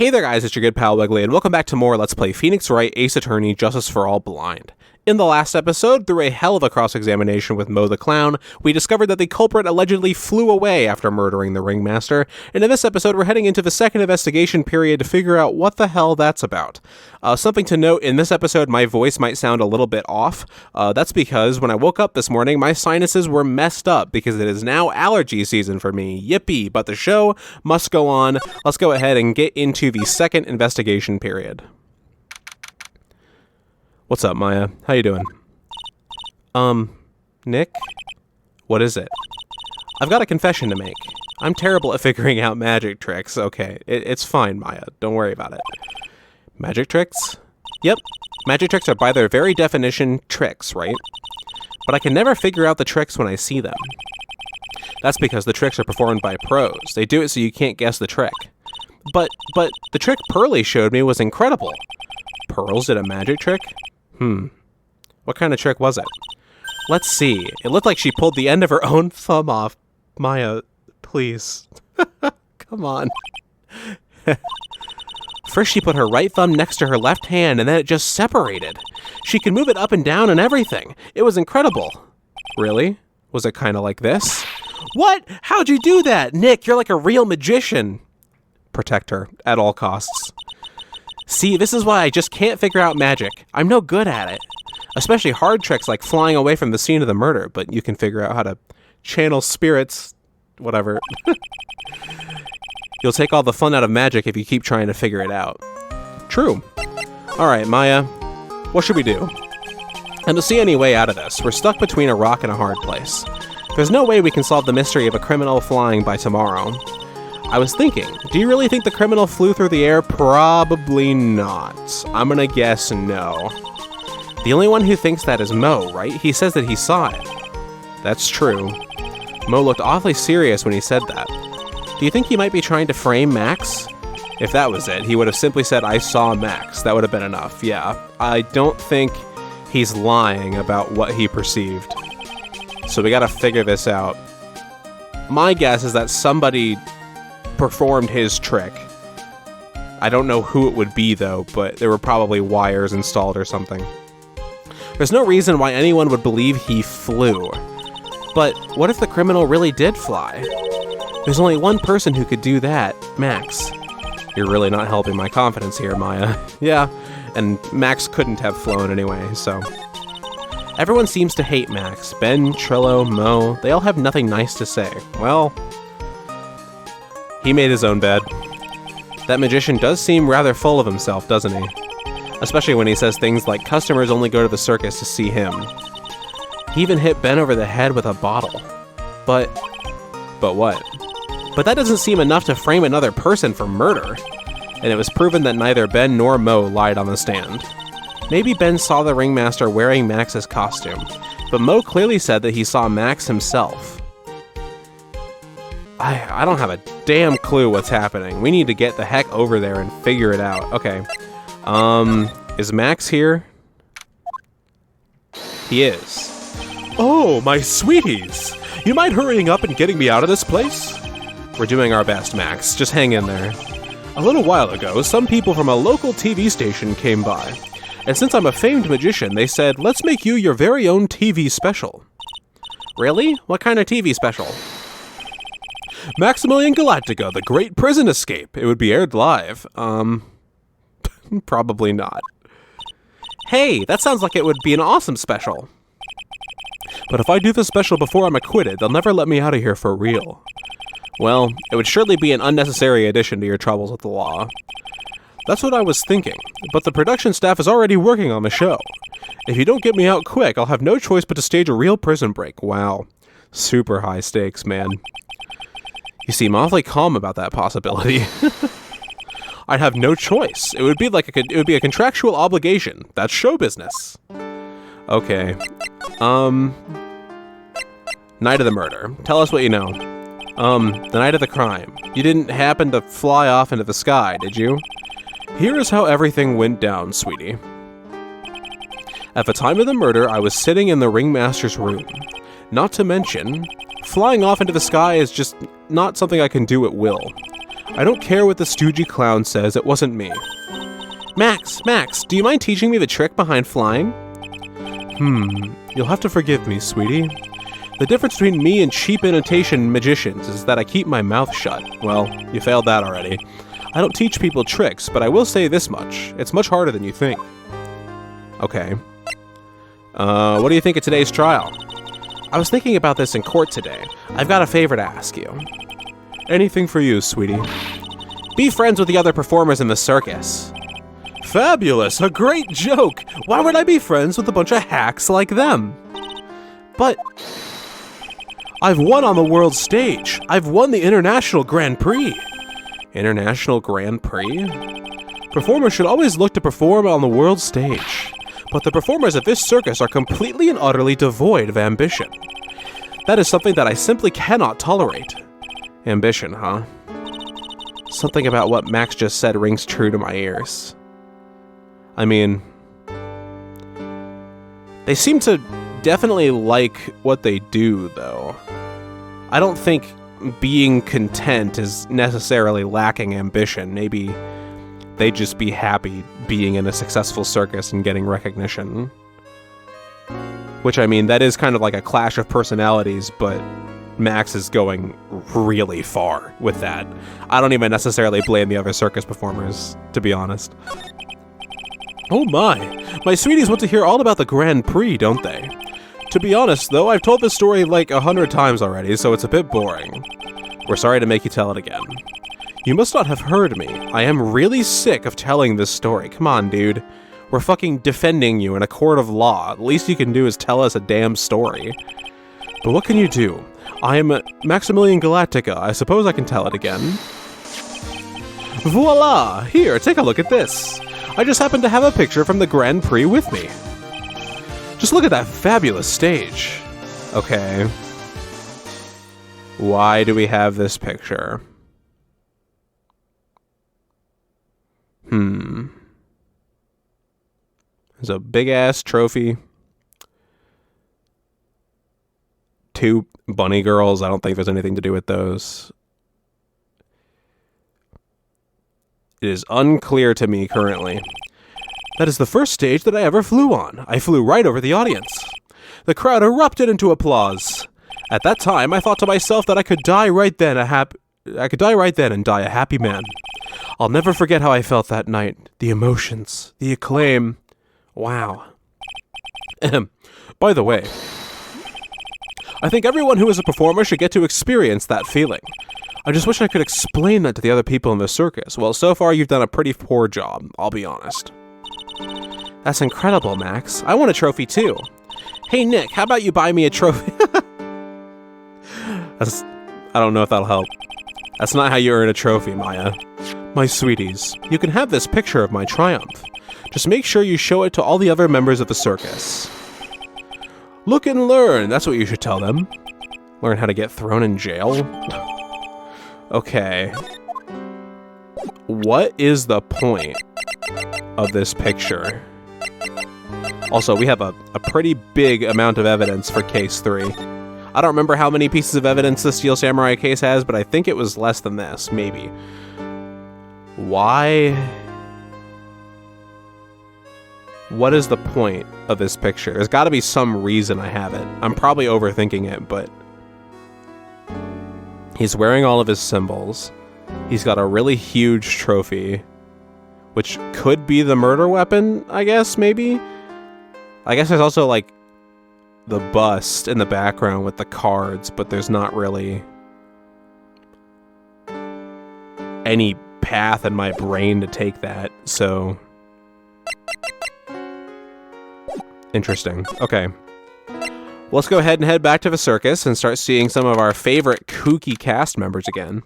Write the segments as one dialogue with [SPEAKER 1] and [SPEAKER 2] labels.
[SPEAKER 1] Hey there guys, it's your good pal Wiggly, and welcome back to more Let's Play Phoenix Wright Ace Attorney Justice for All Blind. In the last episode, through a hell of a cross-examination with Mo the Clown, we discovered that the culprit allegedly flew away after murdering the ringmaster, and in this episode we're heading into the second investigation period to figure out what the hell that's about. Something to note, in this episode my voice might sound a little bit off. That's because when I woke up this morning my sinuses were messed up because it is now allergy season for me. Yippee, but the show must go on. Let's go ahead and get into the second investigation period. What's up, Maya? How you doing? Nick? What is it? I've got a confession to make. I'm terrible at figuring out magic tricks. Okay, it's fine, Maya. Don't worry about it. Magic tricks? Yep. Magic tricks are by their very definition tricks, right? But I can never figure out the tricks when I see them. That's because the tricks are performed by pros. They do it so you can't guess the trick. But the trick Pearly showed me was incredible. Pearls did a magic trick? What kind of trick was it? Let's see. It looked like she pulled the end of her own thumb off. Maya, please. Come on. First she put her right thumb next to her left hand and then it just separated. She could move it up and down and everything. It was incredible. Really? Was it kind of like this? What? How'd you do that? Nick, you're like a real magician. Protect her at all costs. See, this is why I just can't figure out magic. I'm no good at it. Especially hard tricks like flying away from the scene of the murder, but you can figure out how to channel spirits, whatever. You'll take all the fun out of magic if you keep trying to figure it out. True. Alright, Maya, what should we do? And to see any way out of this, we're stuck between a rock and a hard place. There's no way we can solve the mystery of a criminal flying by tomorrow. I was thinking, do you really think the criminal flew through the air? Probably not. I'm gonna guess no. The only one who thinks that is Mo, right? He says that he saw it. That's true. Mo looked awfully serious when he said that. Do you think he might be trying to frame Max? If that was it, he would have simply said, I saw Max. That would have been enough, yeah. I don't think he's lying about what he perceived. So we gotta figure this out. My guess is that somebody performed his trick. I don't know who it would be though, but there were probably wires installed or something. There's no reason why anyone would believe he flew. But what if the criminal really did fly? There's only one person who could do that, Max. You're really not helping my confidence here, Maya. Yeah, and Max couldn't have flown anyway, so. Everyone seems to hate Max. Ben, Trillo, Mo, they all have nothing nice to say. Well, he made his own bed. That magician does seem rather full of himself, doesn't he? Especially when he says things like customers only go to the circus to see him. He even hit Ben over the head with a bottle. But what? But that doesn't seem enough to frame another person for murder. And it was proven that neither Ben nor Mo lied on the stand. Maybe Ben saw the ringmaster wearing Max's costume, but Mo clearly said that he saw Max himself. I don't have a damn clue what's happening. We need to get the heck over there and figure it out. Okay. Is Max here? He is. Oh, my sweeties! You mind hurrying up and getting me out of this place? We're doing our best, Max. Just hang in there. A little while ago, some people from a local TV station came by. And since I'm a famed magician, they said, let's make you your very own TV special. Really? What kind of TV special? Maximilian Galactica, The Great Prison Escape. It would be aired live. Probably not. Hey, that sounds like it would be an awesome special. But if I do the special before I'm acquitted, they'll never let me out of here for real. Well, it would surely be an unnecessary addition to your troubles with the law. That's what I was thinking, but the production staff is already working on the show. If you don't get me out quick, I'll have no choice but to stage a real prison break. Wow. Super high stakes, man. You seem awfully calm about that possibility. I'd have no choice. It would be like a contractual obligation. That's show business. Okay. Night of the murder. Tell us what you know. The night of the crime. You didn't happen to fly off into the sky, did you? Here is how everything went down, sweetie. At the time of the murder, I was sitting in the ringmaster's room. Not to mention, flying off into the sky is just not something I can do at will. I don't care what the stoogey clown says, it wasn't me. Max, do you mind teaching me the trick behind flying? You'll have to forgive me, sweetie. The difference between me and cheap imitation magicians is that I keep my mouth shut. Well, you failed that already. I don't teach people tricks, but I will say this much. It's much harder than you think. Okay. What do you think of today's trial? I was thinking about this in court today. I've got a favor to ask you. Anything for you, sweetie. Be friends with the other performers in the circus. Fabulous! A great joke! Why would I be friends with a bunch of hacks like them? But I've won on the world stage. I've won the International Grand Prix. International Grand Prix? Performers should always look to perform on the world stage. But the performers at this circus are completely and utterly devoid of ambition. That is something that I simply cannot tolerate. Ambition, huh? Something about what Max just said rings true to my ears. I mean, they seem to definitely like what they do, though. I don't think being content is necessarily lacking ambition. Maybe they'd just be happy being in a successful circus and getting recognition. Which, I mean, that is kind of like a clash of personalities, but Max is going really far with that. I don't even necessarily blame the other circus performers, to be honest. Oh my sweeties want to hear all about the Grand Prix, don't they? To be honest, though, I've told this story like 100 times already, so it's a bit boring. We're sorry to make you tell it again. You must not have heard me. I am really sick of telling this story. Come on, dude. We're fucking defending you in a court of law. The least you can do is tell us a damn story. But what can you do? I am Maximilian Galactica. I suppose I can tell it again. Voila! Here, take a look at this. I just happen to have a picture from the Grand Prix with me. Just look at that fabulous stage. Okay. Why do we have this picture? There's a big-ass trophy. 2 bunny girls. I don't think there's anything to do with those. It is unclear to me currently. That is the first stage that I ever flew on. I flew right over the audience. The crowd erupted into applause. At that time, I thought to myself that I could die right then and die a happy man. I'll never forget how I felt that night. The emotions, the acclaim. Wow. By the way, I think everyone who is a performer should get to experience that feeling. I just wish I could explain that to the other people in the circus. Well, so far you've done a pretty poor job, I'll be honest. That's incredible, Max. I want a trophy too. Hey, Nick, how about you buy me a trophy? I don't know if that'll help. That's not how you earn a trophy, Maya. My sweeties, you can have this picture of my triumph. Just make sure you show it to all the other members of the circus. Look and learn, that's what you should tell them. Learn how to get thrown in jail? Okay. What is the point of this picture? Also, we have a pretty big amount of evidence for case 3. I don't remember how many pieces of evidence the Steel Samurai case has, but I think it was less than this, maybe. Why? What is the point of this picture? There's got to be some reason I have it. I'm probably overthinking it, but he's wearing all of his symbols. He's got a really huge trophy, which could be the murder weapon, I guess, maybe? I guess there's also, like, the bust in the background with the cards, but there's not really any path in my brain to take that, so interesting. Okay. Let's go ahead and head back to the circus and start seeing some of our favorite kooky cast members again.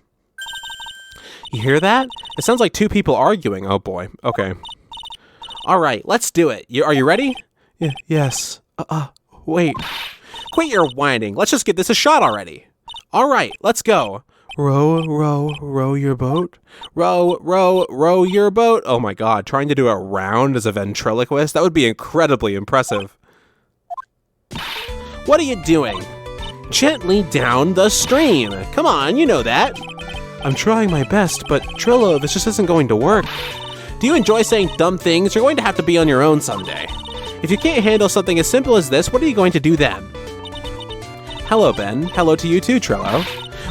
[SPEAKER 1] You hear that? It sounds like 2 people arguing. Oh boy. Okay. All right, let's do it. Are you ready? Yes. Wait. Quit your whining. Let's just give this a shot already. All right, let's go. Row, row, row your boat. Row, row, row your boat. Oh my god, trying to do a round as a ventriloquist? That would be incredibly impressive. What are you doing? Gently down the stream. Come on, you know that. I'm trying my best, but Trillo, this just isn't going to work. Do you enjoy saying dumb things? You're going to have to be on your own someday. If you can't handle something as simple as this, what are you going to do then? Hello, Ben. Hello to you too, Trillo.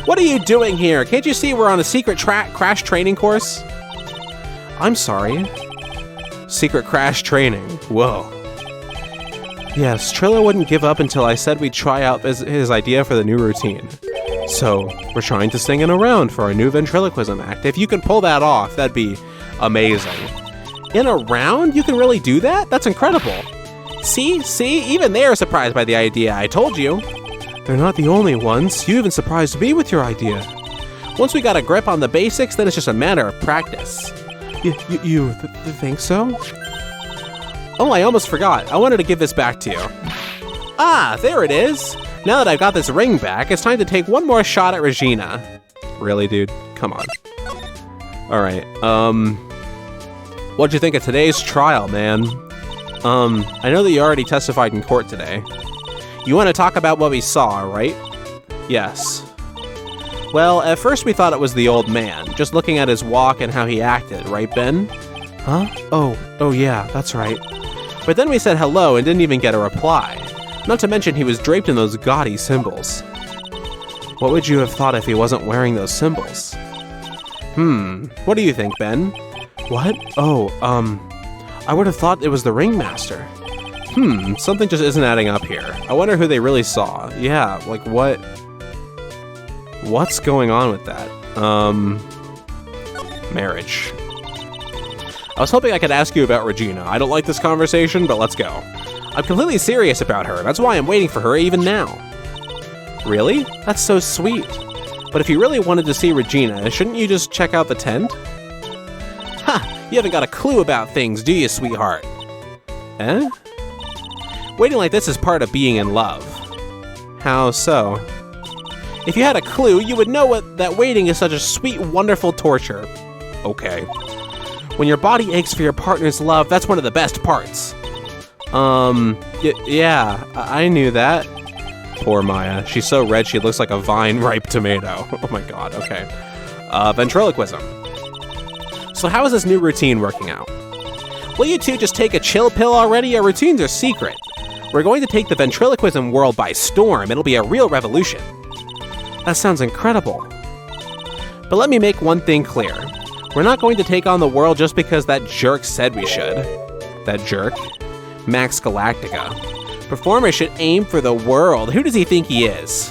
[SPEAKER 1] What are you doing here? Can't you see we're on a secret crash training course? I'm sorry. Secret crash training. Whoa. Yes, Trillo wouldn't give up until I said we'd try out his idea for the new routine. So, we're trying to sing in a round for our new ventriloquism act. If you can pull that off, that'd be amazing. In a round? You can really do that? That's incredible. See? Even they are surprised by the idea. I told you. They're not the only ones. You even surprised me with your idea. Once we got a grip on the basics, then it's just a matter of practice. You think so? Oh, I almost forgot. I wanted to give this back to you. Ah, there it is. Now that I've got this ring back, it's time to take one more shot at Regina. Really, dude? Come on. Alright, what'd you think of today's trial, man? I know that you already testified in court today. You want to talk about what we saw, right? Yes. Well, at first we thought it was the old man, just looking at his walk and how he acted, right, Ben? Huh? Oh yeah, that's right. But then we said hello and didn't even get a reply. Not to mention he was draped in those gaudy symbols. What would you have thought if he wasn't wearing those symbols? What do you think, Ben? What? Oh, I would have thought it was the ringmaster. Something just isn't adding up here. I wonder who they really saw. Yeah, like what? What's going on with that? Marriage. I was hoping I could ask you about Regina. I don't like this conversation, but let's go. I'm completely serious about her. That's why I'm waiting for her even now. Really? That's so sweet. But if you really wanted to see Regina, shouldn't you just check out the tent? Ha! You haven't got a clue about things, do you, sweetheart? Eh? Waiting like this is part of being in love. How so? If you had a clue, you would know that waiting is such a sweet, wonderful torture. Okay. When your body aches for your partner's love, that's one of the best parts. Yeah, I knew that. Poor Maya. She's so red she looks like a vine-ripe tomato. Oh my god, okay. Ventriloquism. So how is this new routine working out? Will you two just take a chill pill already? Our routines are secret. We're going to take the ventriloquism world by storm. It'll be a real revolution. That sounds incredible. But let me make one thing clear. We're not going to take on the world just because that jerk said we should. That jerk? Max Galactica. Performers should aim for the world. Who does he think he is?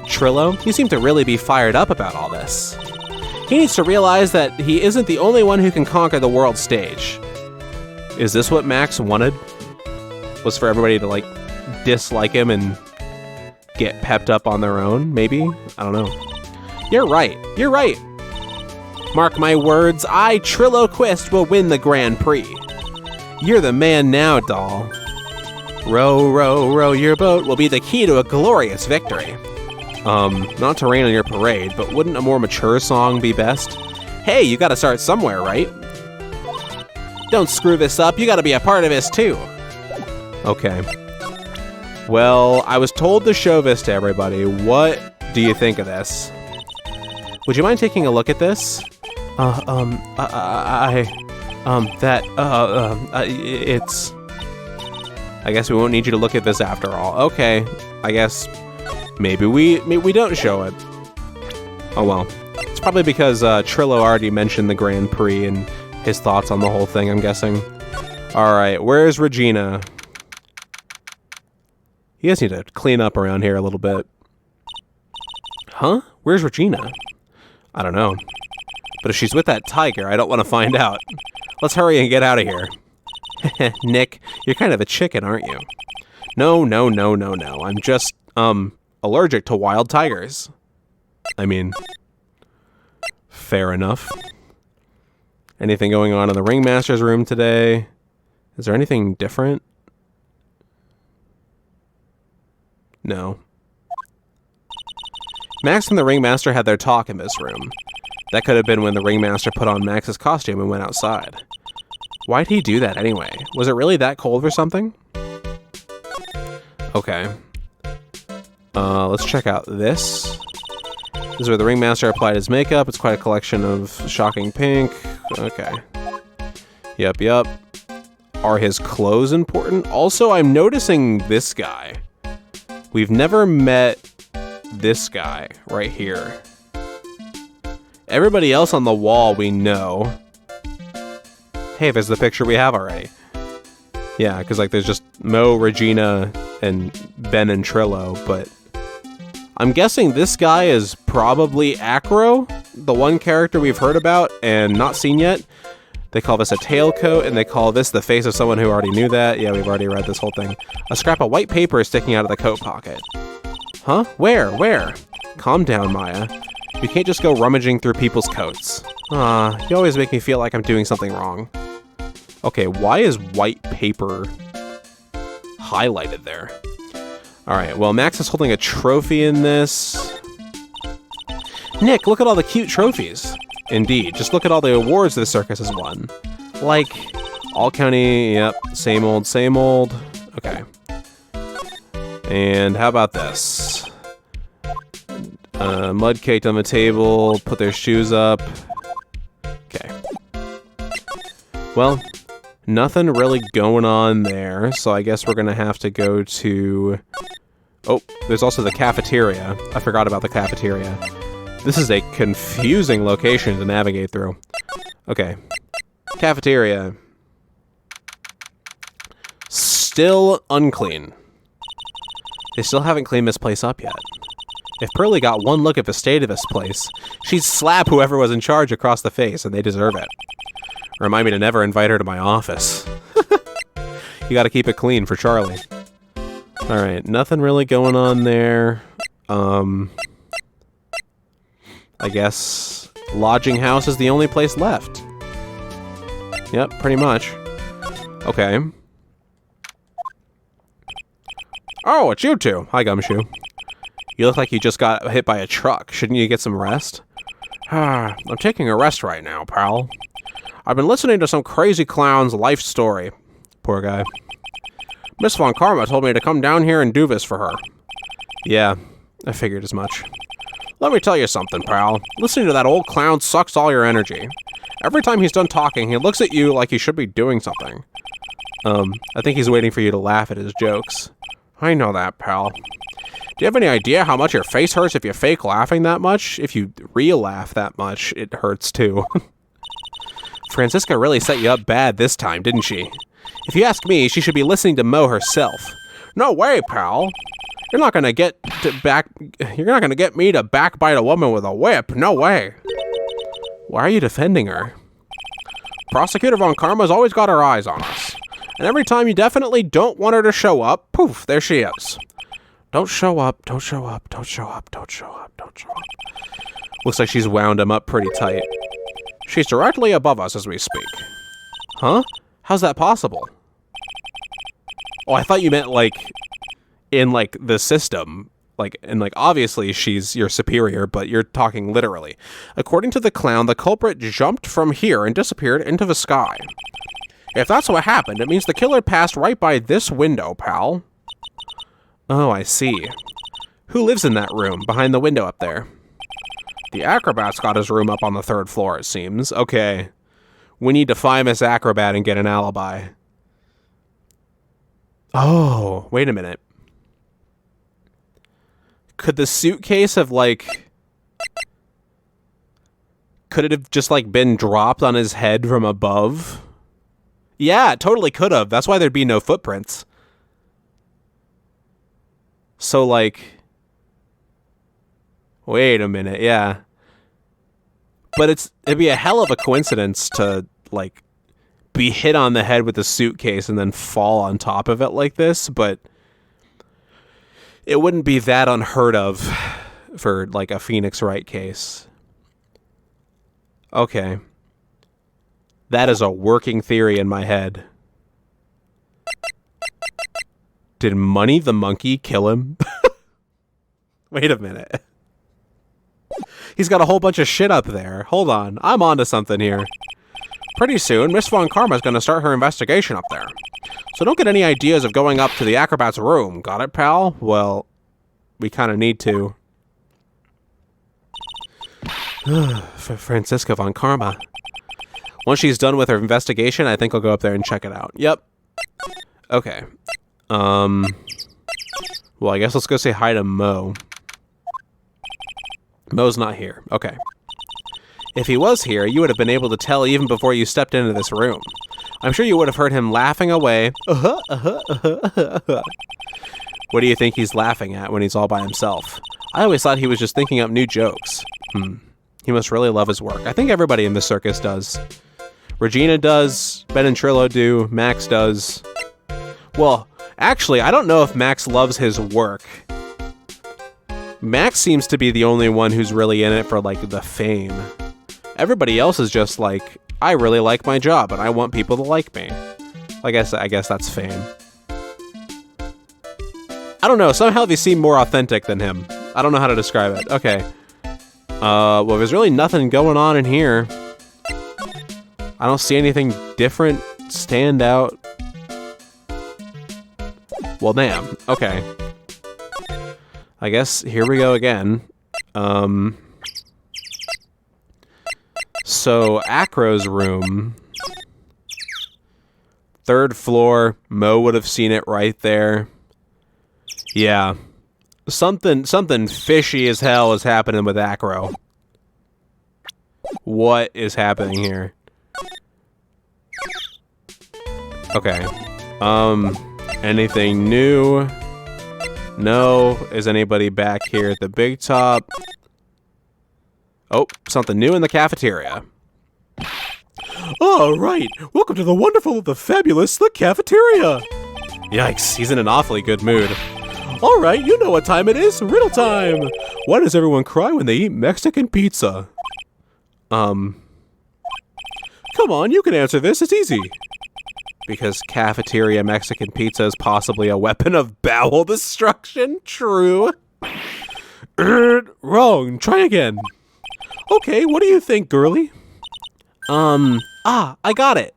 [SPEAKER 1] Trillo, you seem to really be fired up about all this. He needs to realize that he isn't the only one who can conquer the world stage. Is this what Max wanted? Was for everybody to, like, dislike him and get pepped up on their own, maybe? I don't know. You're right. You're right. Mark my words, I, Trillo Quist, will win the Grand Prix. You're the man now, doll. Row, row, row your boat will be the key to a glorious victory. Not to rain on your parade, but wouldn't a more mature song be best? Hey, you gotta start somewhere, right? Don't screw this up, you gotta be a part of this too. Okay. Well, I was told to show this to everybody. What do you think of this? Would you mind taking a look at this? It's... I guess we won't need you to look at this after all. Okay, I guess maybe we don't show it. Oh well. It's probably because Trillo already mentioned the Grand Prix and his thoughts on the whole thing, I'm guessing. Alright, where's Regina? You guys need to clean up around here a little bit. Huh? Where's Regina? I don't know. But if she's with that tiger, I don't want to find out. Let's hurry and get out of here. Nick, you're kind of a chicken, aren't you? No. I'm just, allergic to wild tigers. I mean, fair enough. Anything going on in the ringmaster's room today? Is there anything different? No. Max and the ringmaster had their talk in this room. That could have been when the ringmaster put on Max's costume and went outside. Why'd he do that anyway? Was it really that cold or something? Okay. Let's check out this. This is where the ringmaster applied his makeup. It's quite a collection of shocking pink. Okay. Yep. Are his clothes important? Also, I'm noticing this guy. We've never met this guy right here. Everybody else on the wall we know. Hey, there's the picture we have already. Yeah, because like there's just Mo, Regina, and Ben and Trillo, but I'm guessing this guy is probably Acro, the one character we've heard about and not seen yet. They call this a tailcoat, and they call this the face of someone who already knew that. Yeah, we've already read this whole thing. A scrap of white paper is sticking out of the coat pocket. Huh? Where? Calm down, Maya. You can't just go rummaging through people's coats. You always make me feel like I'm doing something wrong. Okay, why is white paper highlighted there? Alright, well, Max is holding a trophy in this. Nick, look at all the cute trophies. Indeed, just look at all the awards the circus has won. Like, all county, yep, same old. Okay. And how about this? Mud caked on the table, put their shoes up. Okay. Well, nothing really going on there, so I guess we're gonna have to go to... Oh, there's also the cafeteria. I forgot about the cafeteria. This is a confusing location to navigate through. Okay. Cafeteria. Still unclean. They still haven't cleaned this place up yet. If Pearly got one look at the state of this place, she'd slap whoever was in charge across the face, and they deserve it. Remind me to never invite her to my office. You gotta keep it clean for Charlie. Alright, nothing really going on there. I guess lodging house is the only place left. Yep, pretty much. Okay. Oh, it's you two. Hi, Gumshoe. You look like you just got hit by a truck. Shouldn't you get some rest? I'm taking a rest right now, pal. I've been listening to some crazy clown's life story. Poor guy. Miss Von Karma told me to come down here and do this for her. Yeah, I figured as much. Let me tell you something, pal. Listening to that old clown sucks all your energy. Every time he's done talking, he looks at you like he should be doing something. I think he's waiting for you to laugh at his jokes. I know that, pal. Do you have any idea how much your face hurts if you fake laughing that much? If you real laugh that much, it hurts too. Francisca really set you up bad this time, didn't she? If you ask me, she should be listening to Mo herself. No way, pal. You're not gonna get me to backbite a woman with a whip. No way. Why are you defending her? Prosecutor Von Karma's always got her eyes on us. And every time you definitely don't want her to show up, poof, there she is. Don't show up, don't show up, don't show up, don't show up, don't show up. Looks like she's wound him up pretty tight. She's directly above us as we speak. Huh? How's that possible? Oh, I thought you meant, like, in, like, the system. Like, and, like, obviously she's your superior, but you're talking literally. According to the clown, the culprit jumped from here and disappeared into the sky. If that's what happened, it means the killer passed right by this window, pal. Oh, I see. Who lives in that room, behind the window up there? The acrobat's got his room up on the 3rd floor, it seems. Okay. We need to find this acrobat and get an alibi. Oh, wait a minute. Could the suitcase have, like... Could it have just, like, been dropped on his head from above? Yeah, it totally could have. That's why there'd be no footprints. So, like... Wait a minute, yeah. But it'd be a hell of a coincidence to, like, be hit on the head with a suitcase and then fall on top of it like this, but it wouldn't be that unheard of for, like, a Phoenix Wright case. Okay. That is a working theory in my head. Did Money the Monkey kill him? Wait a minute. He's got a whole bunch of shit up there. Hold on. I'm onto something here. Pretty soon, Miss Von Karma's going to start her investigation up there. So don't get any ideas of going up to the acrobat's room. Got it, pal? Well, we kind of need to. Francisca von Karma. Once she's done with her investigation, I think I'll go up there and check it out. Yep. Okay. Well, I guess let's go say hi to Mo. Mo's not here. Okay. If he was here, you would have been able to tell even before you stepped into this room. I'm sure you would have heard him laughing away. What do you think he's laughing at when he's all by himself? I always thought he was just thinking up new jokes. He must really love his work. I think everybody in the circus does. Regina does. Ben and Trillo do. Max does. Well, actually, I don't know if Max loves his work. Max seems to be the only one who's really in it for, like, the fame. Everybody else is just like, I really like my job, and I want people to like me. I guess that's fame. I don't know. Somehow they seem more authentic than him. I don't know how to describe it. Okay. Well, there's really nothing going on in here. I don't see anything different stand out. Well, damn. Okay. I guess here we go again. So, Acro's room. 3rd floor. Mo would have seen it right there. Yeah. Something fishy as hell is happening with Acro. What is happening here? Okay. Anything new? No. Is anybody back here at the big top? Oh, something new in the cafeteria. Oh, right. Welcome to the wonderful, the fabulous, the cafeteria. Yikes, he's in an awfully good mood. All right, you know what time it is. Riddle time. Why does everyone cry when they eat Mexican pizza? Come on, you can answer this. It's easy. Because cafeteria Mexican pizza is possibly a weapon of bowel destruction. True. Wrong. Try again. Okay, what do you think, girly? I got it.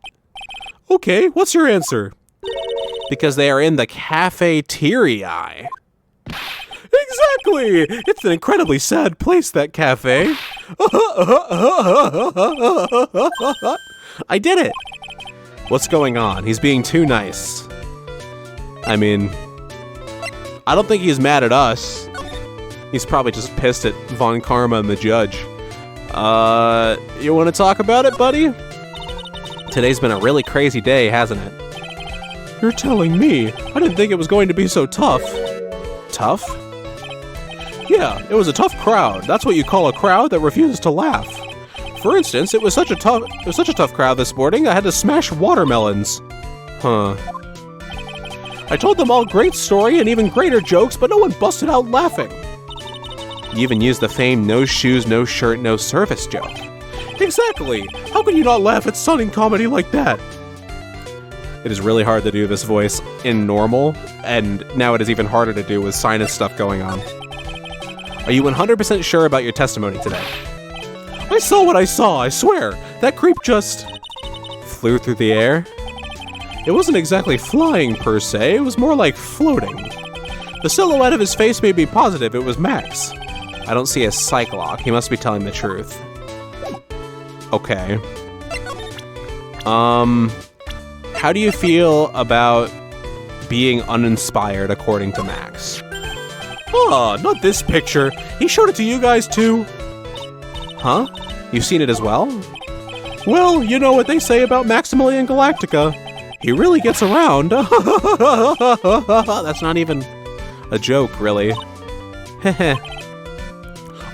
[SPEAKER 1] Okay, what's your answer? Because they are in the cafeteria. Exactly! It's an incredibly sad place, that cafe. I did it! What's going on? He's being too nice. I mean, I don't think he's mad at us. He's probably just pissed at Von Karma and the judge. You want to talk about it, buddy? Today's been a really crazy day, hasn't it? You're telling me? I didn't think it was going to be so tough. Tough? Yeah, it was a tough crowd. That's what you call a crowd that refuses to laugh. For instance, it was such a tough crowd this morning, I had to smash watermelons. Huh. I told them all great story and even greater jokes, but no one busted out laughing. You even used the famed no shoes, no shirt, no service joke. Exactly! How could you not laugh at stunning comedy like that? It is really hard to do this voice in normal, and now it is even harder to do with sinus stuff going on. Are you 100% sure about your testimony today? I saw what I saw, I swear! That creep just flew through the air. It wasn't exactly flying per se, it was more like floating. The silhouette of his face made me positive it was Max. I don't see a Cyclock, he must be telling the truth. Okay. How do you feel about being uninspired according to Max? Oh, not this picture. He showed it to you guys too. Huh? You've seen it as well? Well, you know what they say about Maximilian Galactica. He really gets around. That's not even a joke, really. Heh.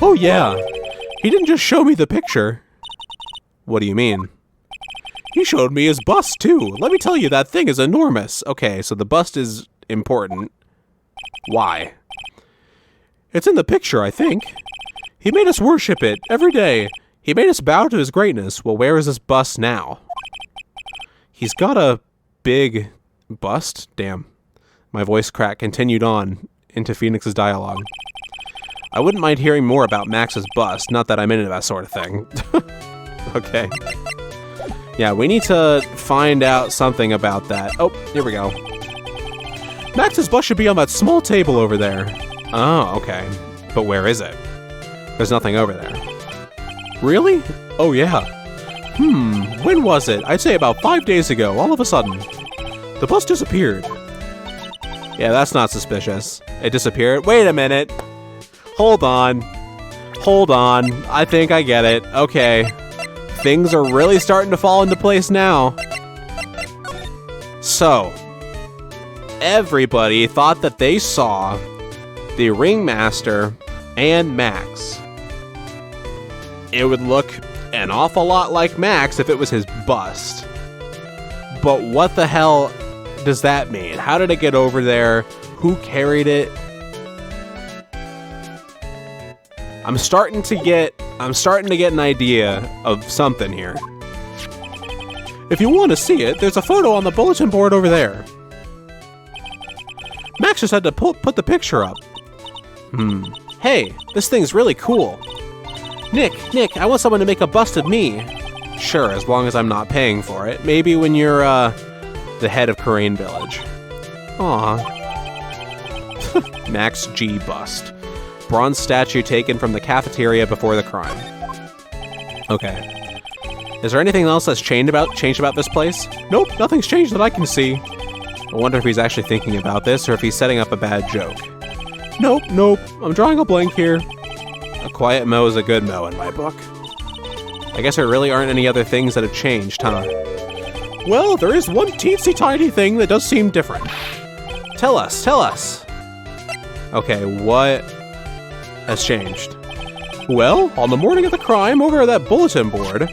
[SPEAKER 1] Oh yeah. He didn't just show me the picture. What do you mean? He showed me his bust, too. Let me tell you, that thing is enormous. Okay, so the bust is important. Why? It's in the picture, I think. He made us worship it every day. He made us bow to his greatness. Well, where is this bust now? He's got a big bust? Damn. My voice crack continued on into Phoenix's dialogue. I wouldn't mind hearing more about Max's bust, not that I'm into that sort of thing. Okay. Yeah, we need to find out something about that. Oh, here we go. Max's bust should be on that small table over there. Oh, okay. But where is it? There's nothing over there. Really? Oh, yeah. When was it? I'd say about 5 days ago, all of a sudden. The bus disappeared. Yeah, that's not suspicious. It disappeared? Wait a minute. Hold on. Hold on. I think I get it. Okay. Things are really starting to fall into place now. So, everybody thought that they saw the Ringmaster and Max. It would look an awful lot like Max if it was his bust. But what the hell does that mean? How did it get over there? Who carried it? I'm starting to get an idea of something here. If you want to see it, there's a photo on the bulletin board over there. Max just had to put the picture up. Hey, this thing's really cool. Nick, I want someone to make a bust of me. Sure, as long as I'm not paying for it. Maybe when you're, the head of Karain Village. Aw. Max G. Bust. Bronze statue taken from the cafeteria before the crime. Okay. Is there anything else that's changed about this place? Nope, nothing's changed that I can see. I wonder if he's actually thinking about this or if he's setting up a bad joke. Nope, I'm drawing a blank here. A quiet Mo is a good Mo in my book. I guess there really aren't any other things that have changed, huh? Well, there is one teensy tiny thing that does seem different. Tell us. Okay, what has changed? Well, on the morning of the crime, over at that bulletin board,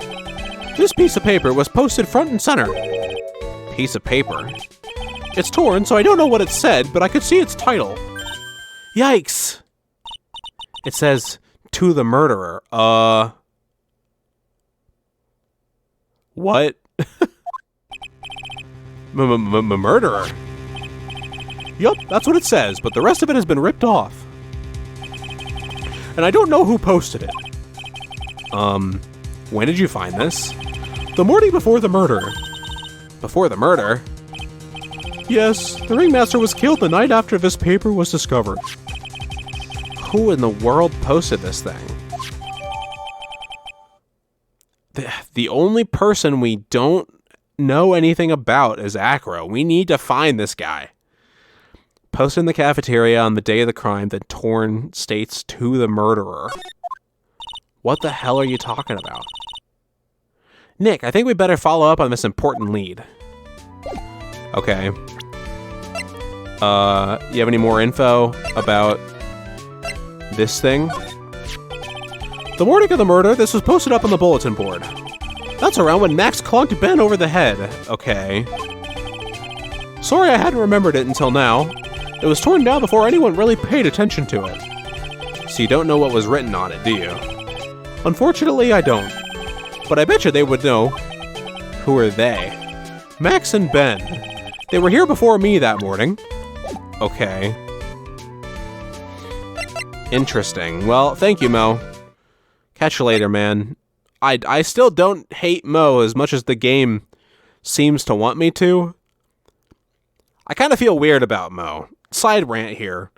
[SPEAKER 1] this piece of paper was posted front and center. Piece of paper? It's torn, so I don't know what it said, but I could see its title. Yikes! It says, "To the murderer." What? Murderer? Yup, that's what it says, but the rest of it has been ripped off. And I don't know who posted it. When did you find this? The morning before the murder. Before the murder? Yes, the Ringmaster was killed the night after this paper was discovered. Who in the world posted this thing? The only person we don't know anything about is Acro. We need to find this guy. Posted in the cafeteria on the day of the crime, the torn states "to the murderer." What the hell are you talking about? Nick, I think we better follow up on this important lead. Okay. You have any more info about this thing? The morning of the murder, this was posted up on the bulletin board. That's around when Max clunked Ben over the head. Okay. Sorry I hadn't remembered it until now. It was torn down before anyone really paid attention to it. So you don't know what was written on it, do you? Unfortunately, I don't. But I bet you they would know. Who are they? Max and Ben. They were here before me that morning. Okay. Interesting. Well, thank you, Mo. Catch you later, man. I still don't hate Mo as much as the game seems to want me to. I kind of feel weird about Mo. Side rant here.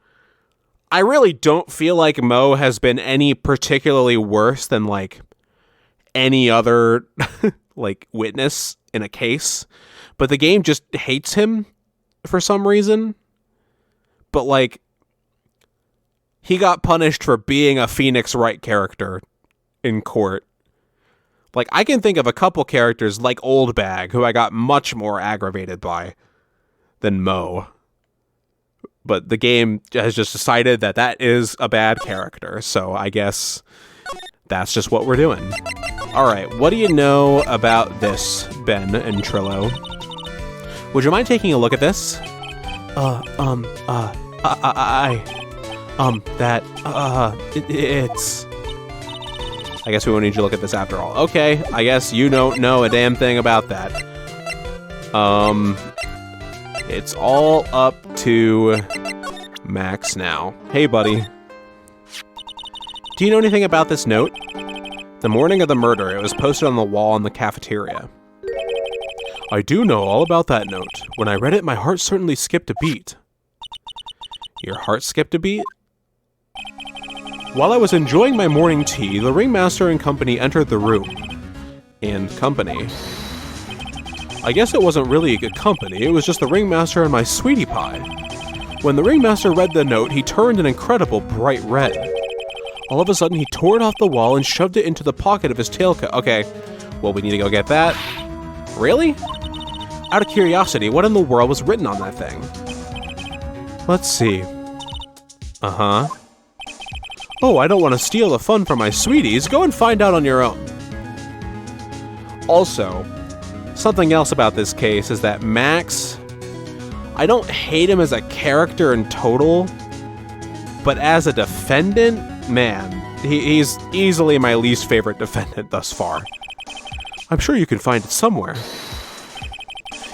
[SPEAKER 1] I really don't feel like Mo has been any particularly worse than, like, any other, like, witness in a case. But the game just hates him for some reason. But, like, he got punished for being a Phoenix Wright character in court. Like, I can think of a couple characters like Old Bag, who I got much more aggravated by than Mo. But the game has just decided that that is a bad character, so I guess that's just what we're doing. Alright, what do you know about this, Ben and Trillo? Would you mind taking a look at this? It's... I guess we won't need you to look at this after all. Okay, I guess you don't know a damn thing about that. It's all up to Max now. Hey, buddy. Do you know anything about this note? The morning of the murder, it was posted on the wall in the cafeteria. I do know all about that note. When I read it, my heart certainly skipped a beat. Your heart skipped a beat? While I was enjoying my morning tea, the ringmaster and company entered the room. And company. I guess it wasn't really a good company, it was just the ringmaster and my sweetie pie. When the ringmaster read the note, he turned an incredible bright red. All of a sudden, he tore it off the wall and shoved it into the pocket of his tailcoat. Okay, well, we need to go get that. Really? Out of curiosity, what in the world was written on that thing? Let's see. Uh-huh. Oh, I don't want to steal the fun from my sweeties. Go and find out on your own. Also, something else about this case is that Max, I don't hate him as a character in total, but as a defendant, man, he's easily my least favorite defendant thus far. I'm sure you can find it somewhere.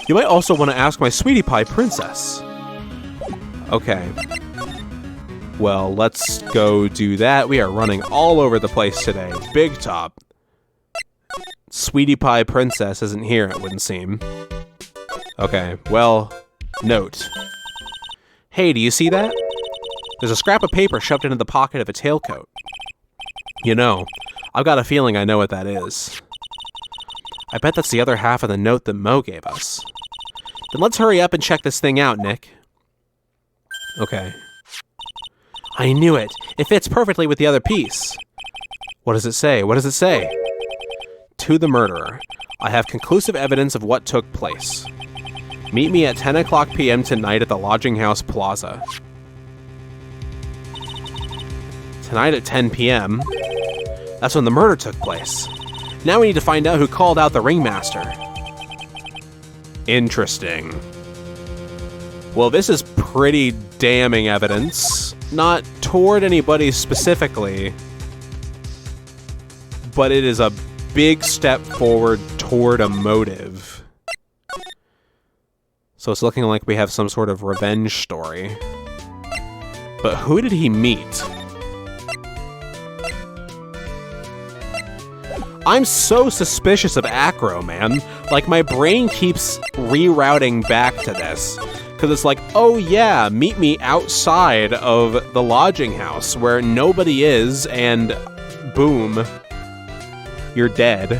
[SPEAKER 1] You might also want to ask my sweetie pie princess. Okay. Well, let's go do that. We are running all over the place today. Big top. Sweetie pie princess isn't here, it wouldn't seem. Okay, well, note. Hey, do you see that? There's a scrap of paper shoved into the pocket of a tailcoat. You know, I've got a feeling I know what that is. I bet that's the other half of the note that Mo gave us. Then let's hurry up and check this thing out, Nick. Okay. I knew it. It fits perfectly with the other piece. What does it say? What does it say? To the murderer. I have conclusive evidence of what took place. Meet me at 10 o'clock p.m. tonight at the Lodging House Plaza. Tonight at 10 p.m.? That's when the murder took place. Now we need to find out who called out the ringmaster. Interesting. Well, this is pretty damning evidence. Not toward anybody specifically, but it is a big step forward toward a motive. So it's looking like we have some sort of revenge story. But who did he meet? I'm so suspicious of Acro, man. Like, my brain keeps rerouting back to this. Because it's like, oh yeah, meet me outside of the lodging house where nobody is, and boom, you're dead.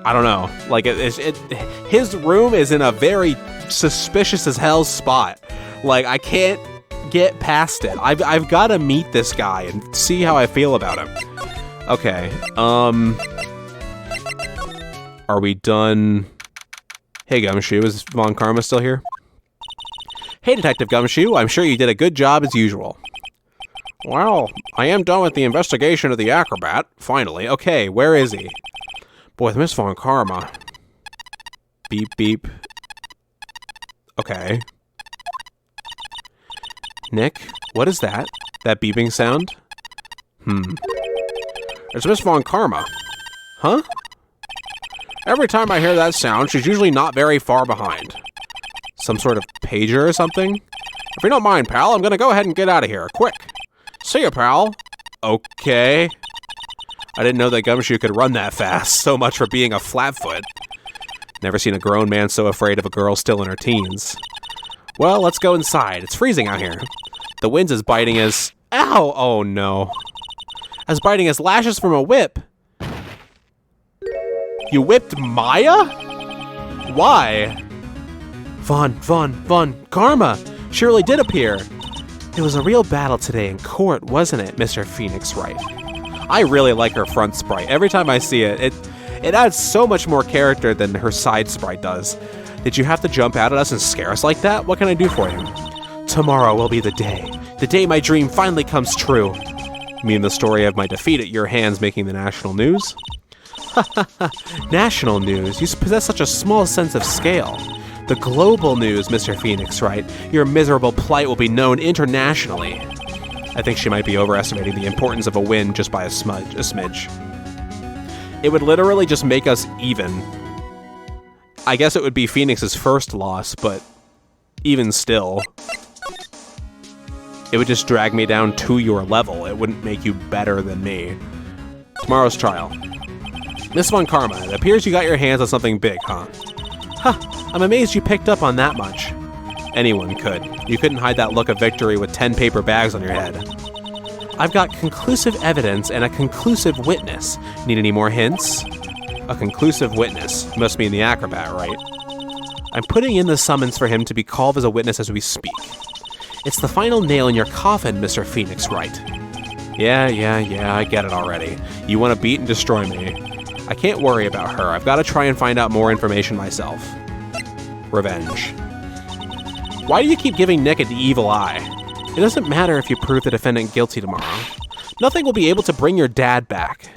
[SPEAKER 1] I don't know. Like, his room is in a very suspicious as hell spot. Like, I can't get past it. I've got to meet this guy and see how I feel about him. Okay, are we done? Hey, Gumshoe, is Von Karma still here? Hey, Detective Gumshoe, I'm sure you did a good job as usual. Well, I am done with the investigation of the acrobat, finally. Okay, where is he? Boy, Miss Von Karma. Beep, beep. Okay. Nick, what is that? That beeping sound? It's Miss Von Karma. Huh? Every time I hear that sound, she's usually not very far behind. Some sort of pager or something? If you don't mind, pal, I'm gonna go ahead and get out of here. Quick. See ya, pal. Okay. I didn't know that Gumshoe could run that fast. So much for being a flatfoot. Never seen a grown man so afraid of a girl still in her teens. Well, let's go inside. It's freezing out here. The wind is biting as... Ow! Oh, no. As biting as lashes from a whip. You whipped Maya? Why? Von Karma! She really did appear. It was a real battle today in court, wasn't it, Mr. Phoenix Wright? I really like her front sprite. Every time I see it, it adds so much more character than her side sprite does. Did you have to jump out at us and scare us like that? What can I do for you? Tomorrow will be the day my dream finally comes true. You mean the story of my defeat at your hands making the national news? National news? You possess such a small sense of scale. The global news, Mr. Phoenix Wright. Your miserable plight will be known internationally. I think she might be overestimating the importance of a win just by a smidge. It would literally just make us even. I guess it would be Phoenix's first loss, but even still, it would just drag me down to your level. It wouldn't make you better than me. Tomorrow's trial. Miss Von Karma, it appears you got your hands on something big, huh? Huh, I'm amazed you picked up on that much. Anyone could. You couldn't hide that look of victory with 10 paper bags on your head. I've got conclusive evidence and a conclusive witness. Need any more hints? A conclusive witness. Must mean the acrobat, right? I'm putting in the summons for him to be called as a witness as we speak. It's the final nail in your coffin, Mr. Phoenix Wright. Yeah, I get it already. You want to beat and destroy me. I can't worry about her. I've got to try and find out more information myself. Revenge. Why do you keep giving Nick an evil eye? It doesn't matter if you prove the defendant guilty tomorrow. Nothing will be able to bring your dad back.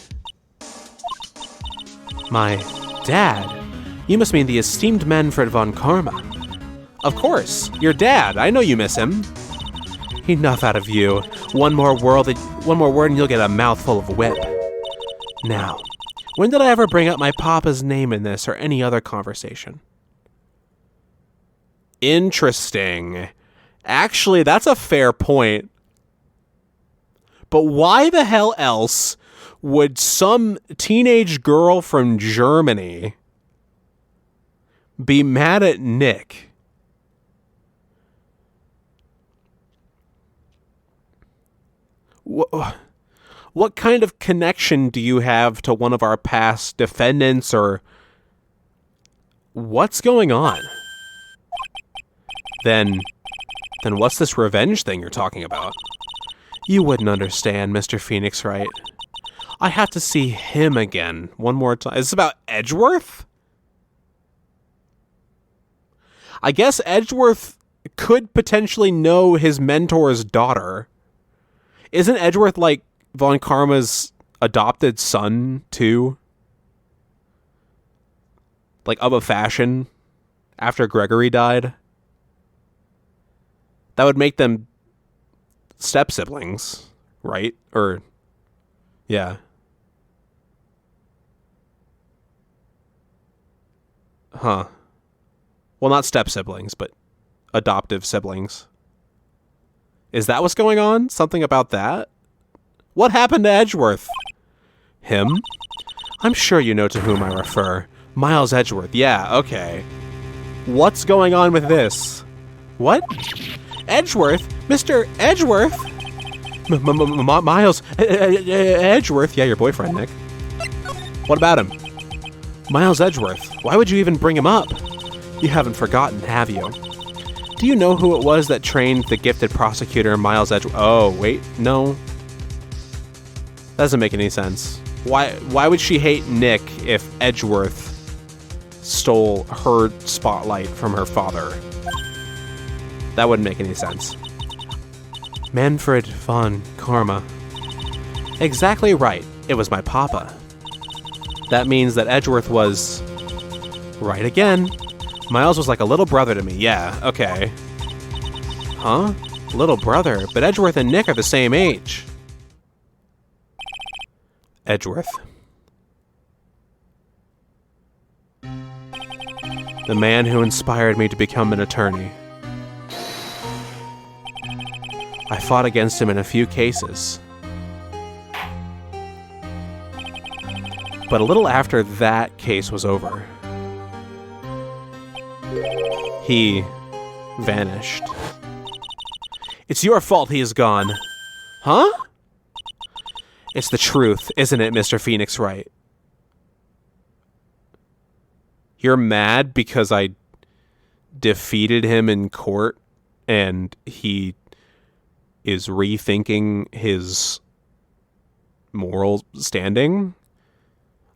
[SPEAKER 1] My dad? You must mean the esteemed Manfred von Karma. Of course, your dad. I know you miss him. Enough out of you. One more word and you'll get a mouthful of whip. Now, when did I ever bring up my papa's name in this or any other conversation? Interesting. Actually, that's a fair point. But why the hell else would some teenage girl from Germany be mad at Nick? What kind of connection do you have to one of our past defendants, or what's going on? Then what's this revenge thing you're talking about? You wouldn't understand, Mr. Phoenix Wright. I have to see him again one more time. Is this about Edgeworth? I guess Edgeworth could potentially know his mentor's daughter. Isn't Edgeworth like Von Karma's adopted son too? Like of a fashion after Gregory died? That would make them step-siblings, right? Or, yeah. Huh. Well, not step-siblings, but adoptive siblings. Is that what's going on? Something about that? What happened to Edgeworth? Him? I'm sure you know to whom I refer. Miles Edgeworth. Yeah, okay. What's going on with this? What? Edgeworth? Mr. Edgeworth? Miles Edgeworth? Yeah, your boyfriend, Nick. What about him? Miles Edgeworth. Why would you even bring him up? You haven't forgotten, have you? Do you know who it was that trained the gifted prosecutor Miles Edgeworth? Oh, wait, no. That doesn't make any sense. Why would she hate Nick if Edgeworth stole her spotlight from her father? That wouldn't make any sense. Manfred von Karma. Exactly right. It was my papa. That means that Edgeworth was... right again. Miles was like a little brother to me. Yeah, okay. Huh? Little brother? But Edgeworth and Nick are the same age. Edgeworth. The man who inspired me to become an attorney. I fought against him in a few cases. But a little after that case was over, he vanished. It's your fault he is gone. Huh? It's the truth, isn't it, Mr. Phoenix Wright? You're mad because I defeated him in court and he is rethinking his moral standing?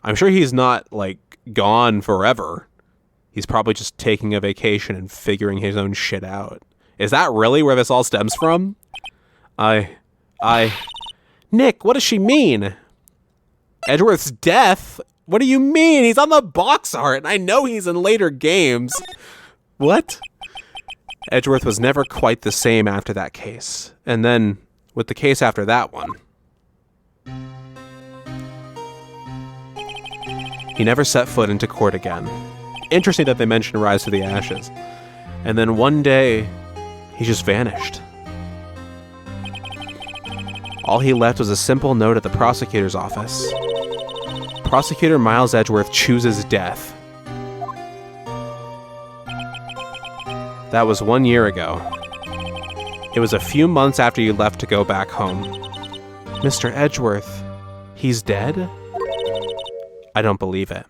[SPEAKER 1] I'm sure he's not, like, gone forever. He's probably just taking a vacation and figuring his own shit out. Is that really where this all stems from? Nick, what does she mean? Edgeworth's death? What do you mean? He's on the box art, and I know he's in later games. What? Edgeworth was never quite the same after that case. And then, with the case after that one, he never set foot into court again. Interesting that they mentioned Rise to the Ashes. And then one day, he just vanished. All he left was a simple note at the prosecutor's office. Prosecutor Miles Edgeworth chooses death. That was 1 year ago. It was a few months after you left to go back home. Mr. Edgeworth, he's dead? I don't believe it.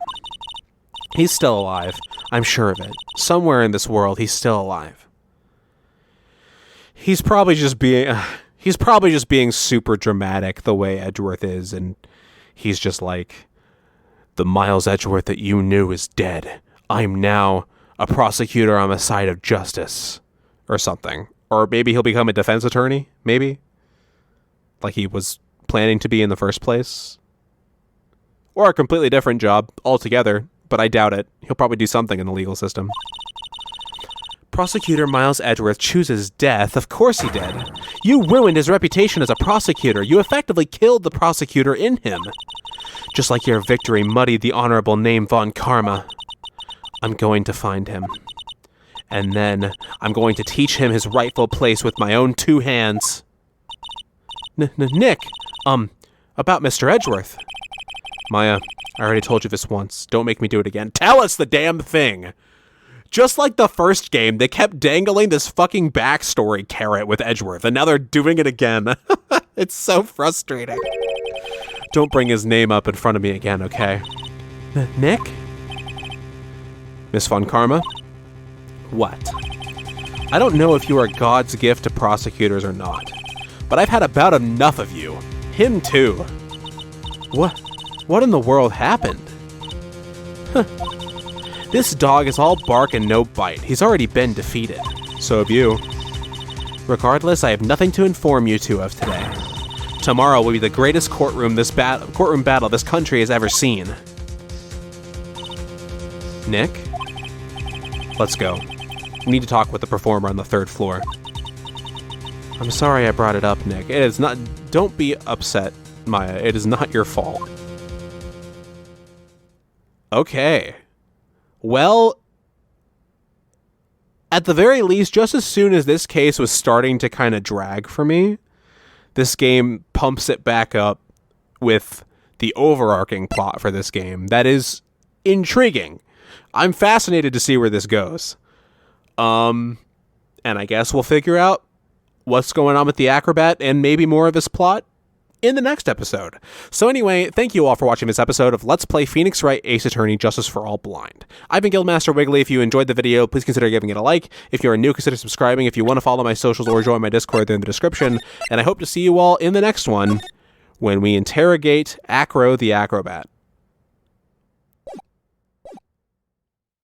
[SPEAKER 1] He's still alive. I'm sure of it. Somewhere in this world, he's still alive. He's probably just being super dramatic the way Edgeworth is, and he's just like, the Miles Edgeworth that you knew is dead. I'm now a prosecutor on the side of justice. Or something. Or maybe he'll become a defense attorney, maybe? Like he was planning to be in the first place? Or a completely different job altogether, but I doubt it. He'll probably do something in the legal system. Prosecutor Miles Edgeworth chooses death. Of course he did. You ruined his reputation as a prosecutor. You effectively killed the prosecutor in him. Just like your victory muddied the honorable name Von Karma. I'm going to find him. And then I'm going to teach him his rightful place with my own 2 hands. Nick, about Mr. Edgeworth. Maya, I already told you this once. Don't make me do it again. Tell us the damn thing! Just like the first game, they kept dangling this fucking backstory carrot with Edgeworth, and now they're doing it again. It's so frustrating. Don't bring his name up in front of me again, okay? Nick? Miss Von Karma? What? I don't know if you are God's gift to prosecutors or not, but I've had about enough of you. Him too. What in the world happened? Huh. This dog is all bark and no bite. He's already been defeated. So have you. Regardless, I have nothing to inform you two of today. Tomorrow will be the greatest courtroom battle this country has ever seen. Nick? Let's go. We need to talk with the performer on the 3rd floor. I'm sorry I brought it up, Nick. It is not... Don't be upset, Maya. It is not your fault. Okay. Well, at the very least, just as soon as this case was starting to kind of drag for me, this game pumps it back up with the overarching plot for this game. That is intriguing. I'm fascinated to see where this goes. And I guess we'll figure out what's going on with the acrobat and maybe more of this plot in the next episode. So anyway, thank you all for watching this episode of Let's Play Phoenix Wright Ace Attorney Justice for All Blind. I've been Guildmaster Wiggly. If you enjoyed the video, please consider giving it a like. If you're new, consider subscribing. If you want to follow my socials or join my Discord, they're in the description. And I hope to see you all in the next one when we interrogate Acro the Acrobat.